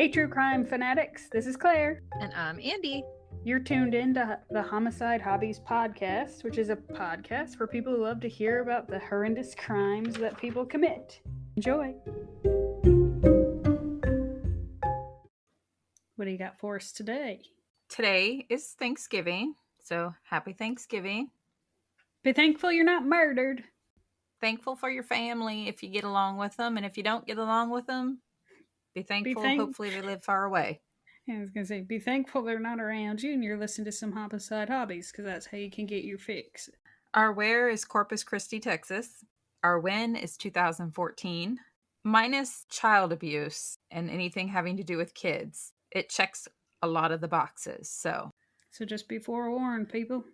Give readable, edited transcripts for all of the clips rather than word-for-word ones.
Hey, true crime fanatics, this is Claire. And I'm Andy. You're tuned in to the Homicide Hobbies podcast, which is a podcast for people who love to hear about the horrendous crimes that people commit. Enjoy. What do you got for us today? Today is Thanksgiving, so happy Thanksgiving. Be thankful you're not murdered. Thankful for your family if you get along with them, and if you don't get along with them, be thankful. Hopefully they live far away. I was going to say, be thankful they're not around you and you're listening to some Homicide Hobbies, because that's how you can get your fix. Our where is Corpus Christi, Texas. Our when is 2014. Minus child abuse and anything having to do with kids. It checks a lot of the boxes, so just be forewarned, people.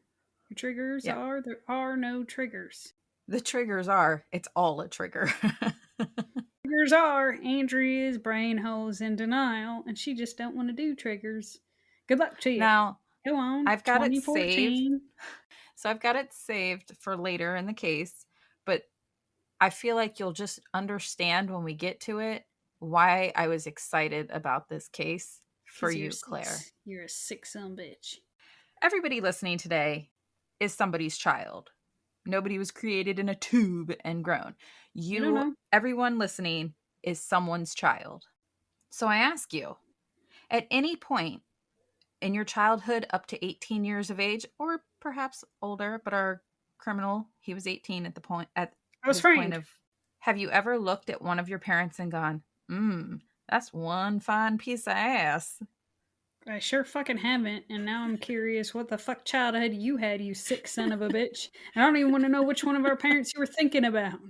Your triggers are, there are no triggers. The triggers are, it's all a trigger. Triggers are Andrea's brain hole's in denial, and she just don't want to do triggers. Good luck to you. Now, go on. I've got it saved. So I've got it saved for later in the case, but I feel like you'll just understand when we get to it why I was excited about this case for you, Claire. You're a sick son bitch. Everybody listening today is somebody's child. Nobody was created in a tube and grown. Everyone listening is someone's child. So I ask you, at any point in your childhood up to 18 years of age, or perhaps older, but our criminal, he was 18 at the point of, have you ever looked at one of your parents and gone, that's one fine piece of ass? I sure fucking haven't, and now I'm curious what the fuck childhood you had, you sick son of a bitch. I don't even want to know which one of our parents you were thinking about.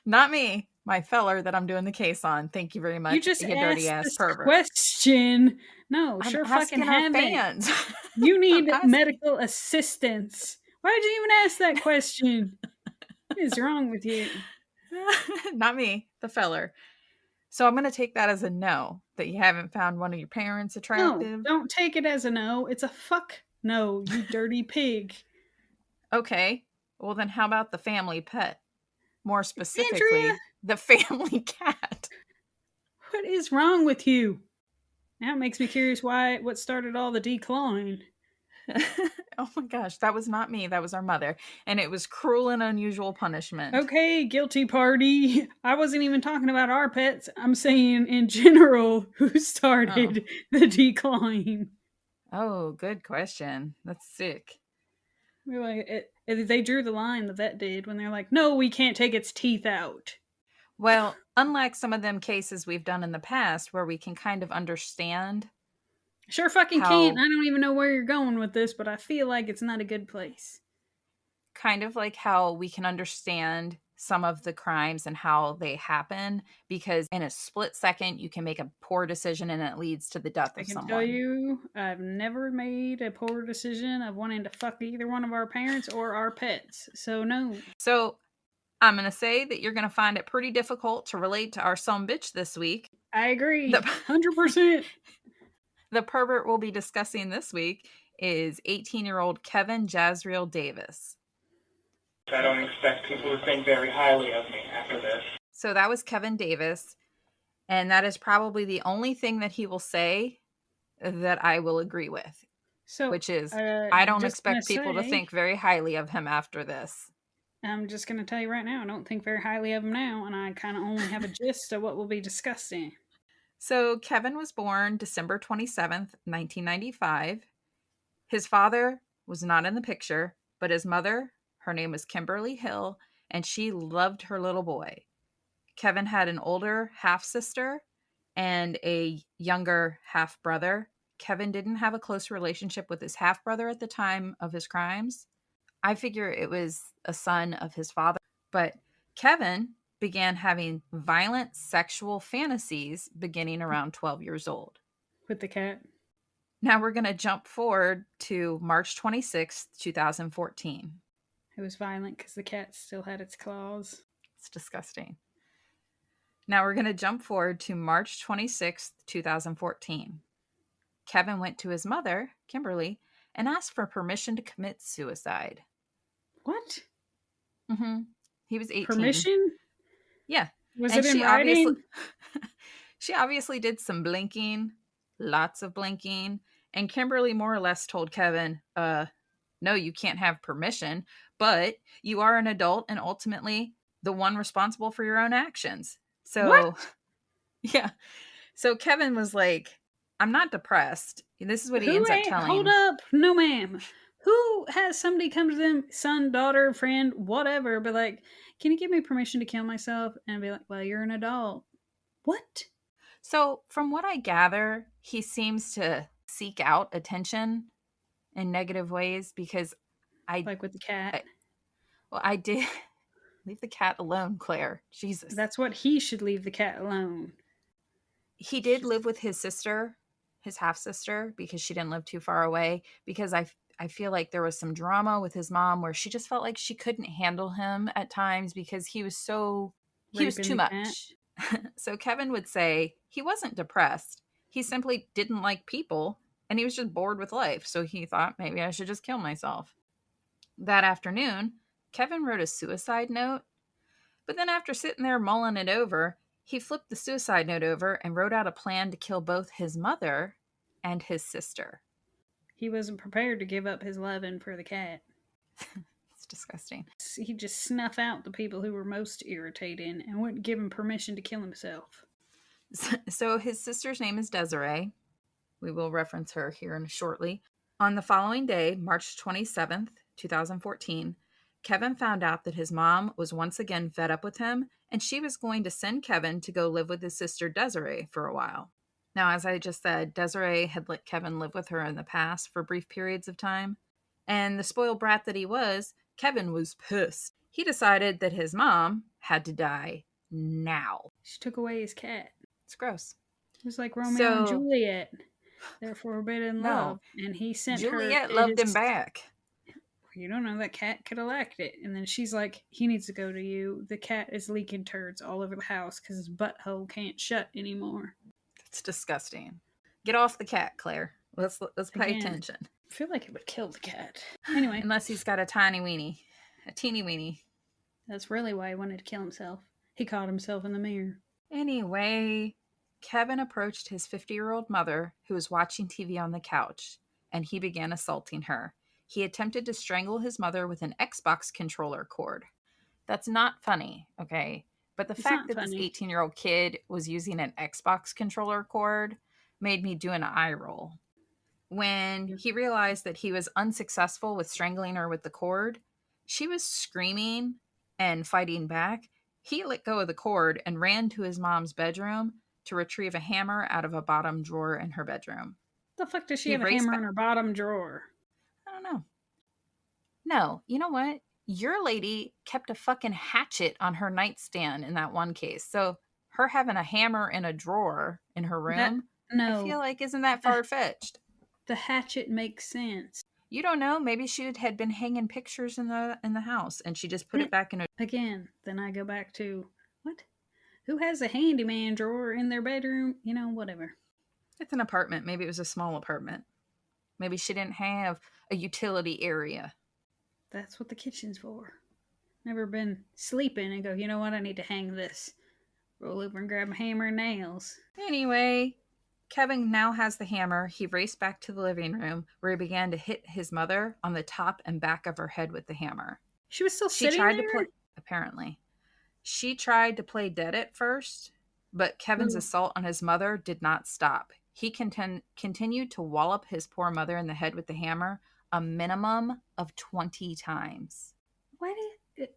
Not me, my feller that I'm doing the case on. Thank you very much. You just dirty ass pervert. Question. No, I'm sure fucking haven't. You need medical assistance. Why did you even ask that question? What is wrong with you? Not me, the feller. So I'm going to take that as a no, that you haven't found one of your parents attractive. No, don't take it as a no. It's a fuck no, you dirty pig. Okay. Well, then how about the family pet? More specifically, Andrea, the family cat. What is wrong with you? Now it makes me curious what started all the decline. Oh my gosh, that was not me. That was our mother. And it was cruel and unusual punishment. Okay, guilty party. I wasn't even talking about our pets. I'm saying in general, who started the decline? Oh, good question. That's sick. We're like, they drew the line, the vet did, when they're like, no, we can't take its teeth out. Well, unlike some of them cases we've done in the past where we can kind of understand. Sure fucking can't. I don't even know where you're going with this, but I feel like it's not a good place. Kind of like how we can understand some of the crimes and how they happen, because in a split second, you can make a poor decision and it leads to the death of someone. I can tell you, I've never made a poor decision of wanting to fuck either one of our parents or our pets. So no. So I'm going to say that you're going to find it pretty difficult to relate to our son bitch this week. I agree. 100%. The pervert we'll be discussing this week is 18-year-old Kevin Jazrael Davis. I don't expect people to think very highly of me after this. So that was Kevin Davis, and that is probably the only thing that he will say that I will agree with, which is I don't expect people to think very highly of him after this. I'm just going to tell you right now, I don't think very highly of him now, and I kind of only have a gist of what we'll be discussing. So Kevin was born December 27th, 1995. His father was not in the picture, but his mother, her name was Kimberly Hill, and she loved her little boy. Kevin had an older half-sister and a younger half-brother. Kevin didn't have a close relationship with his half-brother at the time of his crimes. I figure it was a son of his father. But Kevin began having violent sexual fantasies beginning around 12 years old. With the cat? Now we're going to jump forward to March 26th, 2014. It was violent because the cat still had its claws. It's disgusting. Now we're going to jump forward to March 26th, 2014. Kevin went to his mother, Kimberly, and asked for permission to commit suicide. What? Mm-hmm. He was 18. Permission? Yeah. Was it in writing? She obviously did some blinking, lots of blinking, and Kimberly more or less told Kevin, no, you can't have permission, but you are an adult and ultimately the one responsible for your own actions. So, what? Yeah. So Kevin was like, I'm not depressed. This is what he ends up telling. Hold up. No, ma'am. Who has somebody come to them, son, daughter, friend, whatever, but like, can you give me permission to kill myself? And be like, well, you're an adult. What? So from what I gather, he seems to seek out attention in negative ways because like with the cat. I did leave the cat alone, Claire. Jesus. That's what he should leave the cat alone. He did live with his sister, his half-sister, because she didn't live too far away, because I feel like there was some drama with his mom where she just felt like she couldn't handle him at times because he was too much. So Kevin would say he wasn't depressed. He simply didn't like people and he was just bored with life. So he thought maybe I should just kill myself. That afternoon, Kevin wrote a suicide note. But then after sitting there mulling it over, he flipped the suicide note over and wrote out a plan to kill both his mother and his sister. He wasn't prepared to give up his loving for the cat. It's disgusting. He'd just snuff out the people who were most irritating and wouldn't give him permission to kill himself. So his sister's name is Desiree. We will reference her here shortly. On the following day, March 27th, 2014, Kevin found out that his mom was once again fed up with him, and she was going to send Kevin to go live with his sister Desiree for a while. Now, as I just said, Desiree had let Kevin live with her in the past for brief periods of time, and the spoiled brat that he was, Kevin was pissed. He decided that his mom had to die now. She took away his cat. It's gross. It was like Romeo and Juliet. They're forbidden love, and he sent Juliet loved him back. You don't know, that cat could elect it. And then she's like, he needs to go to you. The cat is leaking turds all over the house because his butthole can't shut anymore. It's disgusting. Get off the cat, Claire. Let's pay attention. I feel like it would kill the cat. Anyway. Unless he's got a tiny weenie. A teeny weenie. That's really why he wanted to kill himself. He caught himself in the mirror. Anyway, Kevin approached his 50-year-old mother, who was watching TV on the couch, and he began assaulting her. He attempted to strangle his mother with an Xbox controller cord. That's not funny, okay? But the fact that this 18-year-old kid was using an Xbox controller cord made me do an eye roll. When he realized that he was unsuccessful with strangling her with the cord, she was screaming and fighting back. He let go of the cord and ran to his mom's bedroom to retrieve a hammer out of a bottom drawer in her bedroom. The fuck does she have a hammer in her bottom drawer? I don't know. No, you know what? Your lady kept a fucking hatchet on her nightstand in that one case. So her having a hammer in a drawer in her room, I feel like isn't that far-fetched? The hatchet makes sense. You don't know. Maybe she had been hanging pictures in the house and she just put it back in a... Again, then I go back to, what? Who has a handyman drawer in their bedroom? You know, whatever. It's an apartment. Maybe it was a small apartment. Maybe she didn't have a utility area. That's what the kitchen's for. Never been sleeping and go, you know what, I need to hang this. Roll over and grab a hammer and nails. Anyway, Kevin now has the hammer. He raced back to the living room where he began to hit his mother on the top and back of her head with the hammer. She was still sitting there? Apparently. She tried to play dead at first, but Kevin's assault on his mother did not stop. He continued to wallop his poor mother in the head with the hammer a minimum of 20 times. Why did it...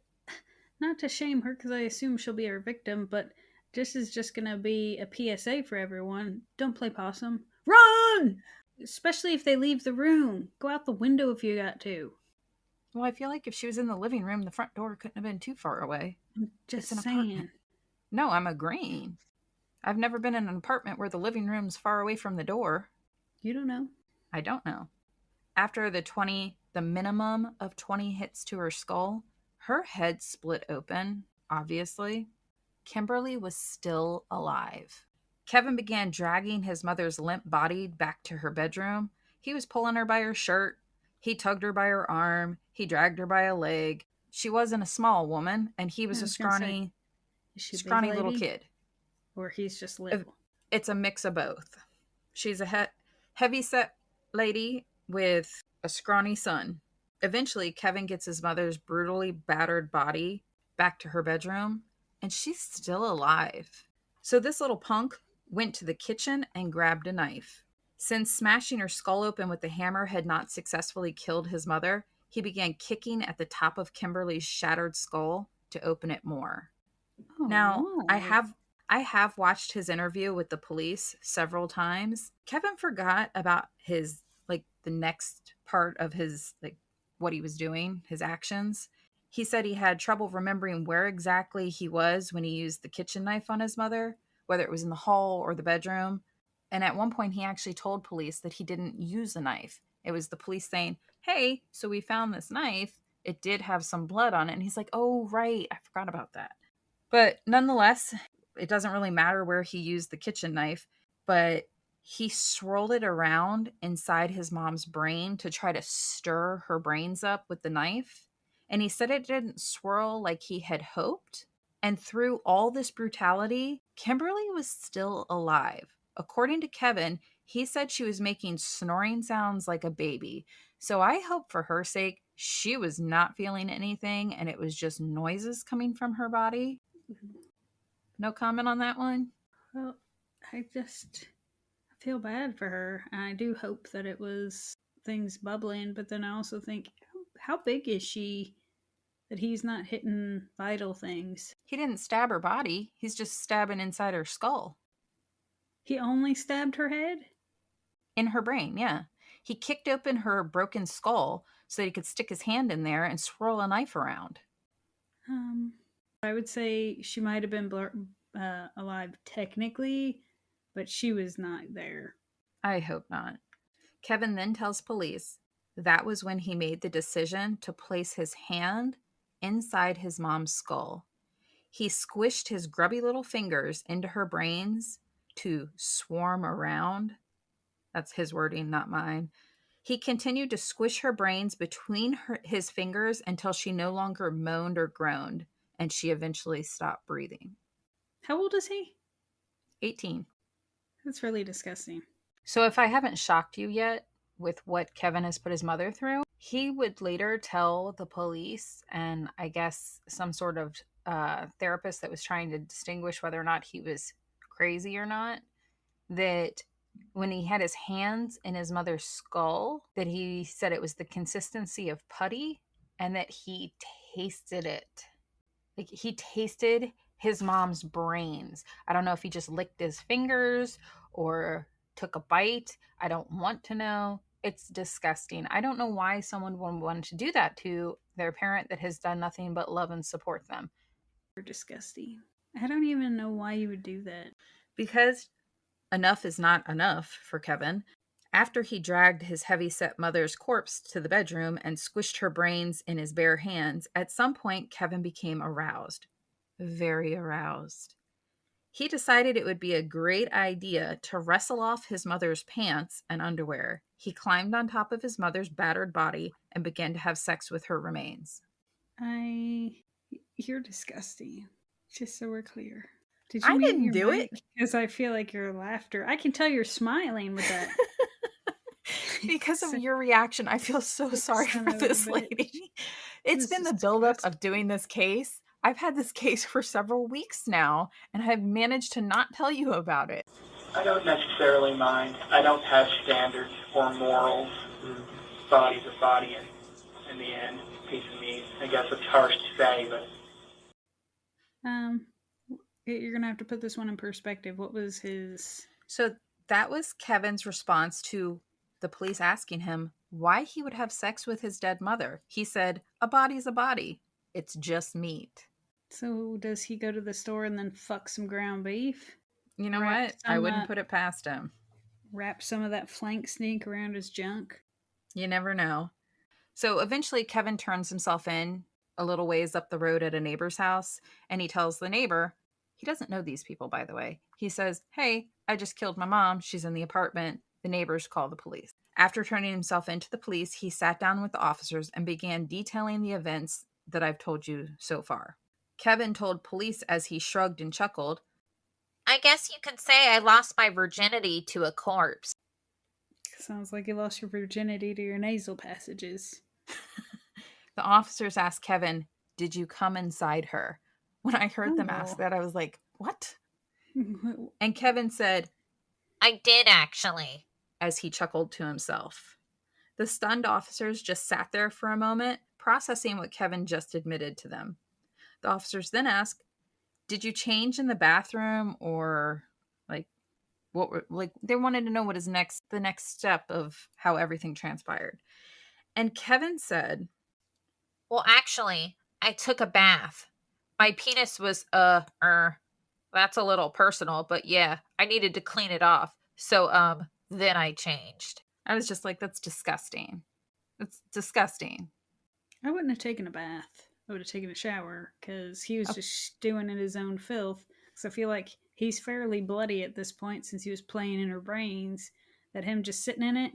Not to shame her, because I assume she'll be our victim, but this is just going to be a PSA for everyone. Don't play possum. Run! Especially if they leave the room. Go out the window if you got to. Well, I feel like if she was in the living room, the front door couldn't have been too far away. I'm just saying. Apartment. No, I'm agreeing. I've never been in an apartment where the living room's far away from the door. You don't know. I don't know. After the minimum of 20 hits to her skull, her head split open, obviously. Kimberly was still alive. Kevin began dragging his mother's limp body back to her bedroom. He was pulling her by her shirt. He tugged her by her arm. He dragged her by a leg. She wasn't a small woman, and he was a scrawny little kid. Or he's just little. It's a mix of both. She's a heavy-set lady with a scrawny son. Eventually, Kevin gets his mother's brutally battered body back to her bedroom, and she's still alive. So this little punk went to the kitchen and grabbed a knife. Since smashing her skull open with the hammer had not successfully killed his mother, he began kicking at the top of Kimberly's shattered skull to open it more. Oh, now, no. I have watched his interview with the police several times. Kevin forgot about his, like, the next part of his, like, what he was doing, his actions. He said he had trouble remembering where exactly he was when he used the kitchen knife on his mother, whether it was in the hall or the bedroom. And at one point, he actually told police that he didn't use a knife. It was the police saying, hey, so we found this knife. It did have some blood on it. And he's like, oh, right. I forgot about that. But nonetheless, it doesn't really matter where he used the kitchen knife, but he swirled it around inside his mom's brain to try to stir her brains up with the knife. And he said it didn't swirl like he had hoped. And through all this brutality, Kimberly was still alive. According to Kevin, he said she was making snoring sounds like a baby. So I hope for her sake, she was not feeling anything and it was just noises coming from her body. No comment on that one? Well, I feel bad for her. And I do hope that it was things bubbling, but then I also think, how big is she that he's not hitting vital things? He didn't stab her body. He's just stabbing inside her skull. He only stabbed her head? In her brain, yeah. He kicked open her broken skull so that he could stick his hand in there and swirl a knife around. I would say she might have been alive technically, but she was not there. I hope not. Kevin then tells police that was when he made the decision to place his hand inside his mom's skull. He squished his grubby little fingers into her brains to swarm around. That's his wording, not mine. He continued to squish her brains between his fingers until she no longer moaned or groaned, and she eventually stopped breathing. How old is he? 18. That's really disgusting. So if I haven't shocked you yet with what Kevin has put his mother through, he would later tell the police and I guess some sort of therapist that was trying to distinguish whether or not he was crazy or not, that when he had his hands in his mother's skull, that he said it was the consistency of putty and that he tasted it. Like he tasted his mom's brains. I don't know if he just licked his fingers or took a bite. I don't want to know. It's disgusting. I don't know why someone would want to do that to their parent that has done nothing but love and support them. They're disgusting. I don't even know why you would do that. Because enough is not enough for Kevin. After he dragged his heavy-set mother's corpse to the bedroom and squished her brains in his bare hands, at some point Kevin became aroused. Very aroused. He decided it would be a great idea to wrestle off his mother's pants and underwear. He climbed on top of his mother's battered body and began to have sex with her remains. You're disgusting. Just so we're clear. I didn't do it. Because I feel like your laughter. I can tell you're smiling with that. Because of your reaction, I feel so sorry for this lady. It's been the buildup of doing this case. I've had this case for several weeks now, and I've managed to not tell you about it. I don't necessarily mind. I don't have standards or morals. Body's a body, and in the end, piece of meat. I guess it's harsh to say, but... You're gonna have to put this one in perspective. What was his... So that was Kevin's response to the police asking him why he would have sex with his dead mother. He said, a body's a body. It's just meat. So does he go to the store and then fuck some ground beef? You know what? I wouldn't put it past him. Wrap some of that flank steak around his junk? You never know. So eventually Kevin turns himself in a little ways up the road at a neighbor's house, and he tells the neighbor, he doesn't know these people, by the way. He says, hey, I just killed my mom. She's in the apartment. The neighbors call the police. After turning himself into the police, he sat down with the officers and began detailing the events that I've told you so far. Kevin told police as he shrugged and chuckled, I guess you could say I lost my virginity to a corpse. Sounds like you lost your virginity to your nasal passages. The officers asked Kevin, "Did you come inside her?" When I heard them ask that, I was like, what? And Kevin said, I did, actually, as he chuckled to himself. The stunned officers just sat there for a moment, processing what Kevin just admitted to them. The officers then asked, "Did you change in the bathroom?" Or they wanted to know what is the next step of how everything transpired. And Kevin said, well, actually, I took a bath. My penis was, that's a little personal, but yeah, I needed to clean it off. So, then I changed. I was just like, that's disgusting. That's disgusting. I wouldn't have taken a bath. I would have taken a shower because he was just stewing in his own filth. Because I feel like he's fairly bloody at this point since he was playing in her brains. That him just sitting in it.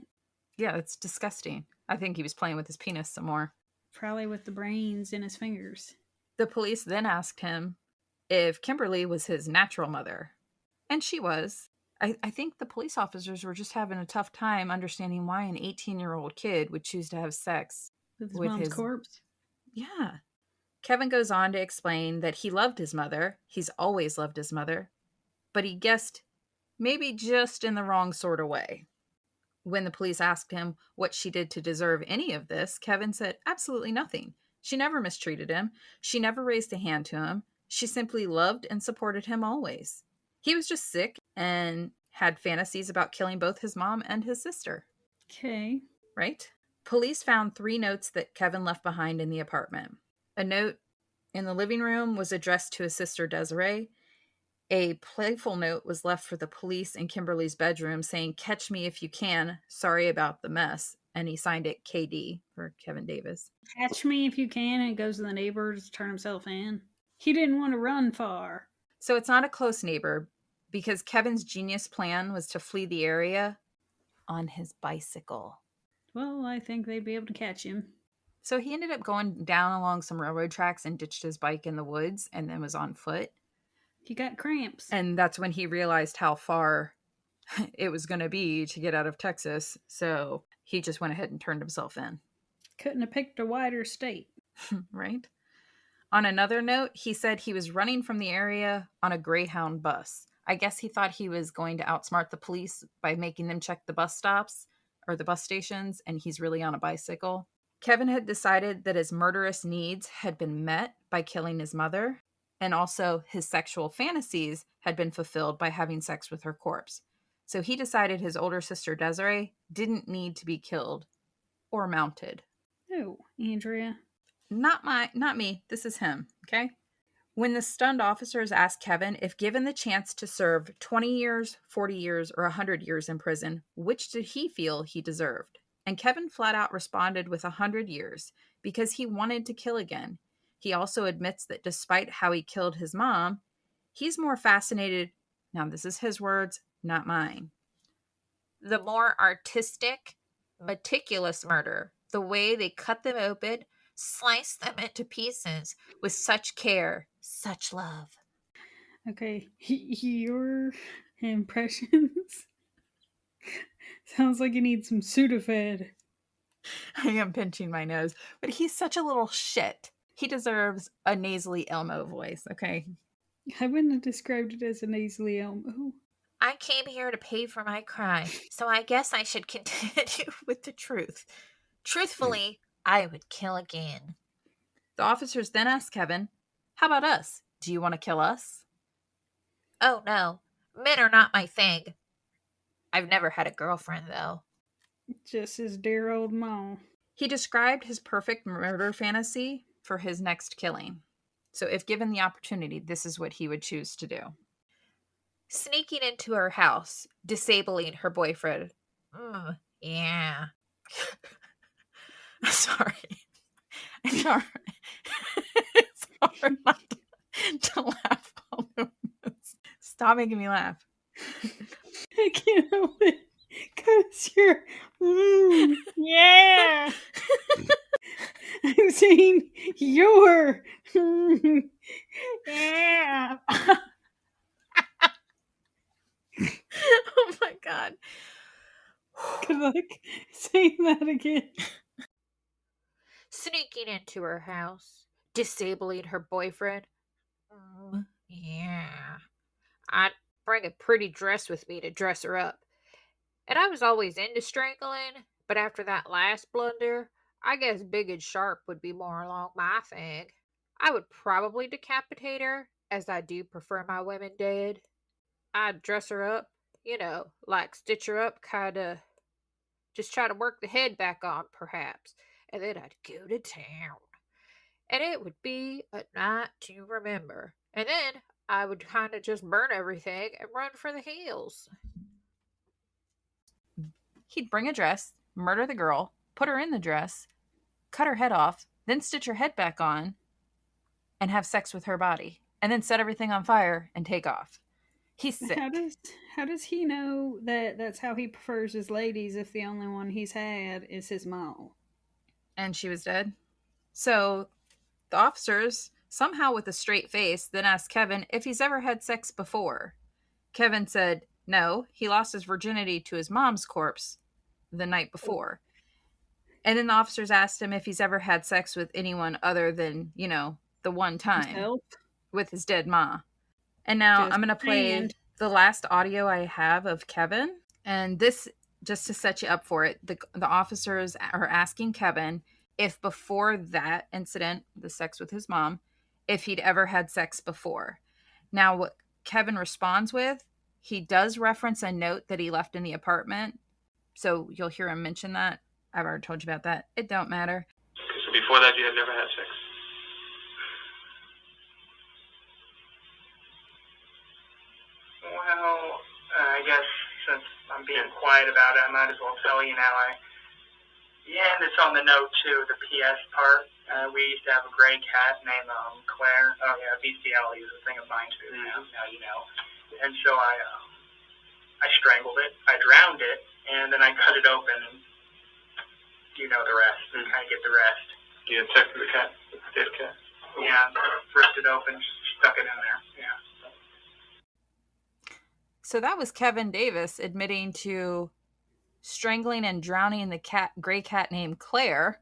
Yeah, it's disgusting. I think he was playing with his penis some more. Probably with the brains in his fingers. The police then asked him if Kimberly was his natural mother. And she was. I think the police officers were just having a tough time understanding why an 18-year-old kid would choose to have sex with his mom's corpse. Yeah. Kevin goes on to explain that he loved his mother. He's always loved his mother. But he guessed maybe just in the wrong sort of way. When the police asked him what she did to deserve any of this, Kevin said absolutely nothing. She never mistreated him. She never raised a hand to him. She simply loved and supported him always. He was just sick and had fantasies about killing both his mom and his sister. Okay. Right? Police found 3 notes that Kevin left behind in the apartment. A note in the living room was addressed to his sister Desiree. A playful note was left for the police in Kimberly's bedroom saying, "Catch me if you can. Sorry about the mess." And he signed it KD for Kevin Davis. Catch me if you can. And goes to the neighbors to turn himself in. He didn't want to run far. So it's not a close neighbor because Kevin's genius plan was to flee the area on his bicycle. Well, I think they'd be able to catch him. So he ended up going down along some railroad tracks and ditched his bike in the woods and then was on foot. He got cramps. And that's when he realized how far it was going to be to get out of Texas. So he just went ahead and turned himself in. Couldn't have picked a wider state. Right? On another note, he said he was running from the area on a Greyhound bus. I guess he thought he was going to outsmart the police by making them check the bus stops or the bus stations, and he's really on a bicycle. Kevin had decided that his murderous needs had been met by killing his mother, and also his sexual fantasies had been fulfilled by having sex with her corpse. So he decided his older sister Desiree didn't need to be killed or mounted. Oh, Andrea. Not me. This is him, okay? When the stunned officers asked Kevin if given the chance to serve 20 years, 40 years, or 100 years in prison, which did he feel he deserved? And Kevin flat out responded with 100 years because he wanted to kill again. He also admits that despite how he killed his mom, he's more fascinated, now this is his words, not mine. The more artistic, meticulous murder, the way they cut them open, slice them into pieces with such care, such love. Okay, your impressions sounds like you need some Sudafed. I am pinching my nose, but he's such a little shit. He deserves a nasally Elmo voice, okay? I wouldn't have described it as a nasally Elmo. I came here to pay for my crime, so I guess I should continue with the truth. Truthfully, I would kill again. The officers then asked Kevin, "How about us? Do you want to kill us?" Oh no, men are not my thing. I've never had a girlfriend, though. Just his dear old mom. He described his perfect murder fantasy for his next killing. So if given the opportunity, this is what he would choose to do. Sneaking into her house, disabling her boyfriend. Yeah. Sorry. It's hard not to laugh all over this. Stop making me laugh. I can't help it. Because you're... yeah. I'm saying you're... yeah. God. Good luck saying that again. Sneaking into her house, disabling her boyfriend. Yeah. I'd bring a pretty dress with me to dress her up. And I was always into strangling, but after that last blunder, I guess big and sharp would be more along my thing. I would probably decapitate her, as I do prefer my women dead. I'd dress her up, like stitch her up, kinda just try to work the head back on, perhaps, and then I'd go to town. And it would be a night to remember. And then I would kind of just burn everything and run for the hills. He'd bring a dress, murder the girl, put her in the dress, cut her head off, then stitch her head back on, and have sex with her body, and then set everything on fire and take off. He's sick. How does he know that that's how he prefers his ladies if the only one he's had is his mom? And she was dead. So the officers, somehow with a straight face, then asked Kevin if he's ever had sex before. Kevin said no, he lost his virginity to his mom's corpse the night before. And then the officers asked him if he's ever had sex with anyone other than, the one time with his dead ma. And now I'm going to play the last audio I have of Kevin. And this, just to set you up for it, the officers are asking Kevin if before that incident, the sex with his mom, if he'd ever had sex before. Now, what Kevin responds with, he does reference a note that he left in the apartment. So you'll hear him mention that. I've already told you about that. It don't matter. So before that, you had never had sex? Well, I guess since I'm being quiet about it, I might as well tell you now. And it's on the note too, the PS part. We used to have a gray cat named Claire. Oh yeah, VCL is a thing of mine too. Now you know. And so I strangled it, I drowned it, and then I cut it open, and you know the rest. You kind of get the rest. You had sex with the cat, with the dead cat? Yeah, ripped it open, stuck it in there. Yeah. So that was Kevin Davis admitting to strangling and drowning the gray cat named Claire.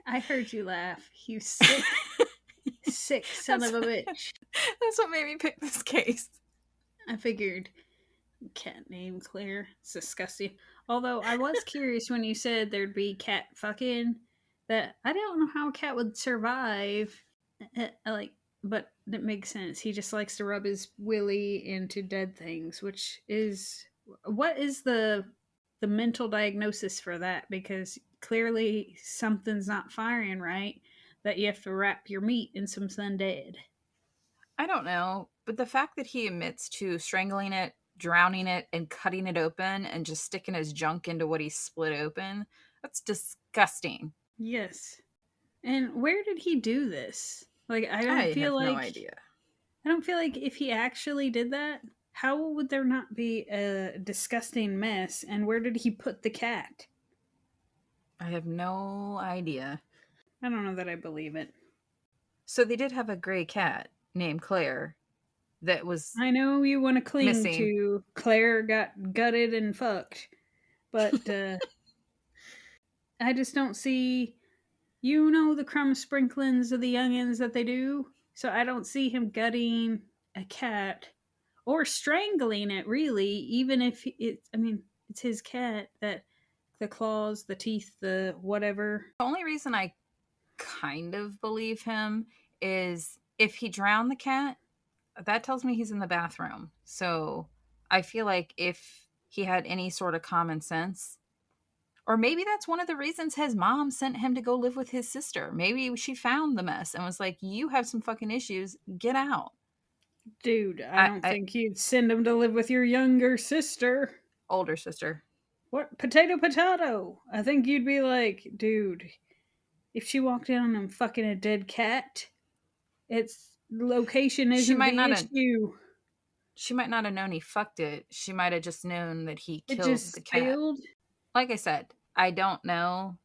I heard you laugh. You sick, sick son of a bitch. That's what made me pick this case. I figured cat named Claire. It's disgusting. Although I was curious when you said there'd be cat fucking. That I don't know how a cat would survive. But it makes sense. He just likes to rub his willy into dead things, which is what is the mental diagnosis for that? Because clearly something's not firing right, that you have to wrap your meat in some undead. I don't know, but the fact that he admits to strangling it, drowning it, and cutting it open and just sticking his junk into what he split open, that's disgusting. Yes. And where did he do this? Like, I have no idea. I don't feel like if he actually did that, how would there not be a disgusting mess? And where did he put the cat? I have no idea. I don't know that I believe it. So they did have a gray cat named Claire that was I know you want to cling missing. To Claire got gutted and fucked, but I just don't see, the crumb sprinklings of the youngins that they do. So I don't see him gutting a cat or strangling it, really, even if it's his cat, that the claws, the teeth, the whatever. The only reason I kind of believe him is if he drowned the cat, that tells me he's in the bathroom. So I feel like if he had any sort of common sense, or maybe that's one of the reasons his mom sent him to go live with his sister. Maybe she found the mess and was like, you have some fucking issues, get out. Dude, I don't think you'd send him to live with your younger sister. Older sister. What? Potato. I think you'd be like, dude, if she walked in on him fucking a dead cat, its location isn't the issue. She might not have known he fucked it. She might have just known that he killed the cat. Failed. Like I said, I don't know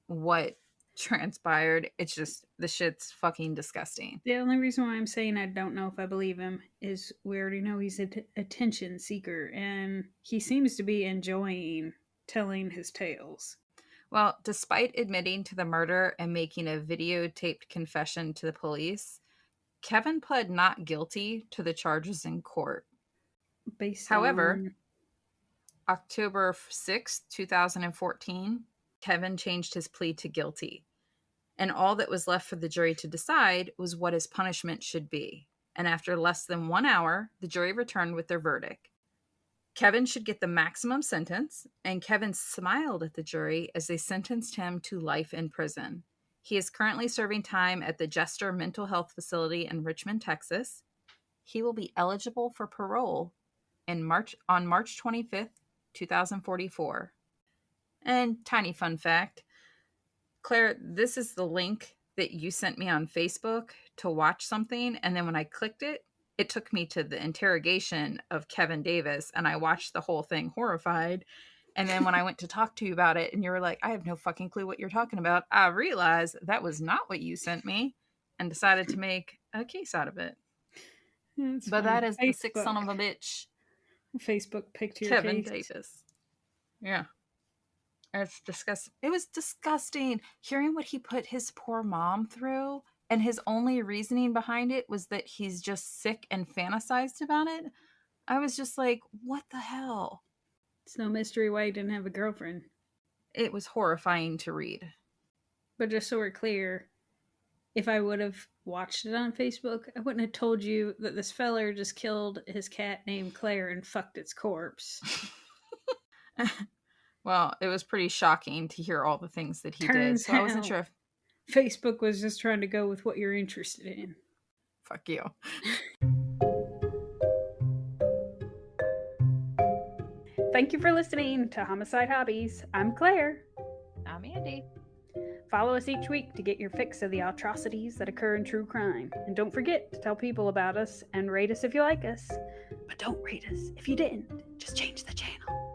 what transpired. It's just, the shit's fucking disgusting. The only reason why I'm saying I don't know if I believe him is we already know he's an attention seeker, and he seems to be enjoying telling his tales. Well, despite admitting to the murder and making a videotaped confession to the police, Kevin pled not guilty to the charges in court. However, October 6, 2014, Kevin changed his plea to guilty. And all that was left for the jury to decide was what his punishment should be. And after less than 1 hour, the jury returned with their verdict. Kevin should get the maximum sentence, and Kevin smiled at the jury as they sentenced him to life in prison. He is currently serving time at the Jester Mental Health Facility in Richmond, Texas. He will be eligible for parole on March 25th, 2044. And tiny fun fact, Claire, this is the link that you sent me on Facebook to watch something, and then when I clicked it, it took me to the interrogation of Kevin Davis, and I watched the whole thing horrified. And then when I went to talk to you about it, and you were like, I have no fucking clue what you're talking about, I realized that was not what you sent me, and decided to make a case out of it. But funny. That is the sick son of a bitch. Facebook picked your Kevin case. Davis. Yeah. It's disgusting. It was disgusting hearing what he put his poor mom through, and his only reasoning behind it was that he's just sick and fantasized about it. I was just like, what the hell? It's no mystery why he didn't have a girlfriend. It was horrifying to read. But just so we're clear, if I would have watched it on Facebook, I wouldn't have told you that this feller just killed his cat named Claire and fucked its corpse. Well, it was pretty shocking to hear all the things that he did. So I wasn't sure if Facebook was just trying to go with what you're interested in. Fuck you. Thank you for listening to Homicide Hobbies. I'm Claire. I'm Andy. Follow us each week to get your fix of the atrocities that occur in true crime. And don't forget to tell people about us and rate us if you like us. But don't rate us if you didn't. Just change the channel.